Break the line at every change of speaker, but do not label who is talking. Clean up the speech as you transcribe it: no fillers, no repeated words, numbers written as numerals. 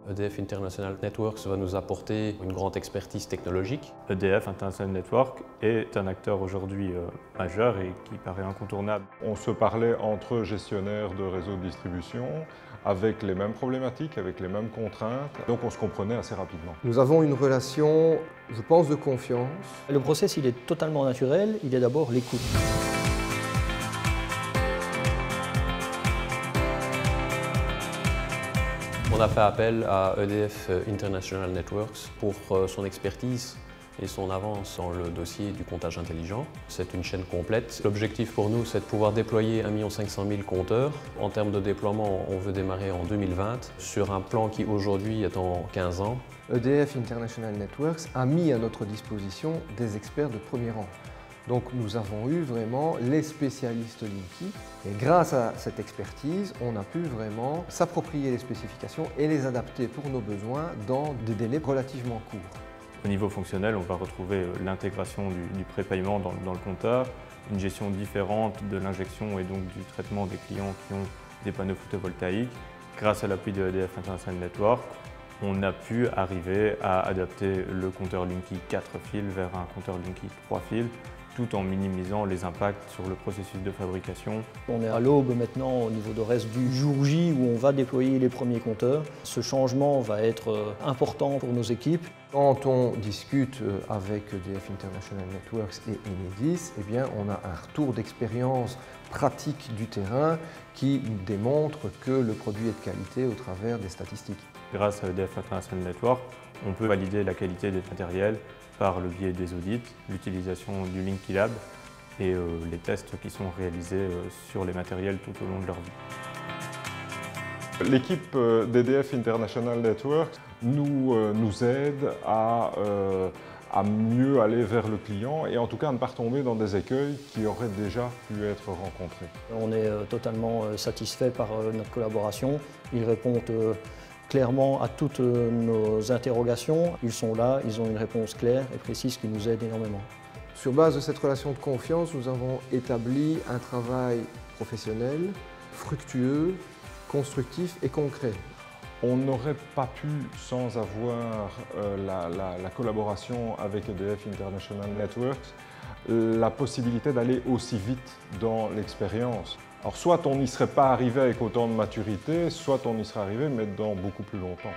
EDF International Networks va nous apporter une grande expertise technologique.
EDF International Networks est un acteur aujourd'hui majeur et qui paraît incontournable.
On se parlait entre gestionnaires de réseaux de distribution avec les mêmes problématiques, avec les mêmes contraintes, donc on se comprenait assez rapidement.
Nous avons une relation, je pense, de confiance.
Le process, il est totalement naturel, il est d'abord l'écoute.
On a fait appel à EDF International Networks pour son expertise et son avance dans le dossier du comptage intelligent. C'est une chaîne complète. L'objectif pour nous, c'est de pouvoir déployer 1 500 000 compteurs. En termes de déploiement, on veut démarrer en 2020 sur un plan qui aujourd'hui est en 15 ans.
EDF International Networks a mis à notre disposition des experts de premier rang. Donc nous avons eu vraiment les spécialistes Linky et grâce à cette expertise, on a pu vraiment s'approprier les spécifications et les adapter pour nos besoins dans des délais relativement courts.
Au niveau fonctionnel, on va retrouver l'intégration du prépaiement dans le compteur, une gestion différente de l'injection et donc du traitement des clients qui ont des panneaux photovoltaïques. Grâce à l'appui de EDF International Networks, on a pu arriver à adapter le compteur Linky 4 fils vers un compteur Linky 3 fils, tout en minimisant les impacts sur le processus de fabrication.
On est à l'aube maintenant au niveau de reste du jour J où on va déployer les premiers compteurs. Ce changement va être important pour nos équipes.
Quand on discute avec EDF International Networks et Enedis, eh bien, on a un retour d'expérience pratique du terrain qui démontre que le produit est de qualité au travers des statistiques.
Grâce à EDF International Networks, on peut valider la qualité des matériels par le biais des audits, l'utilisation du Linky Lab et les tests qui sont réalisés sur les matériels tout au long de leur vie.
L'équipe d'EDF International Networks nous aide à mieux aller vers le client et en tout cas à ne pas retomber dans des écueils qui auraient déjà pu être rencontrés.
On est totalement satisfait par notre collaboration. Ils répondent clairement à toutes nos interrogations. Ils sont là, ils ont une réponse claire et précise qui nous aide énormément.
Sur base de cette relation de confiance, nous avons établi un travail professionnel, fructueux, constructif et concret.
On n'aurait pas pu, sans avoir la collaboration avec EDF International Networks, la possibilité d'aller aussi vite dans l'expérience. Alors soit on n'y serait pas arrivé avec autant de maturité, soit on y serait arrivé mais dans beaucoup plus longtemps.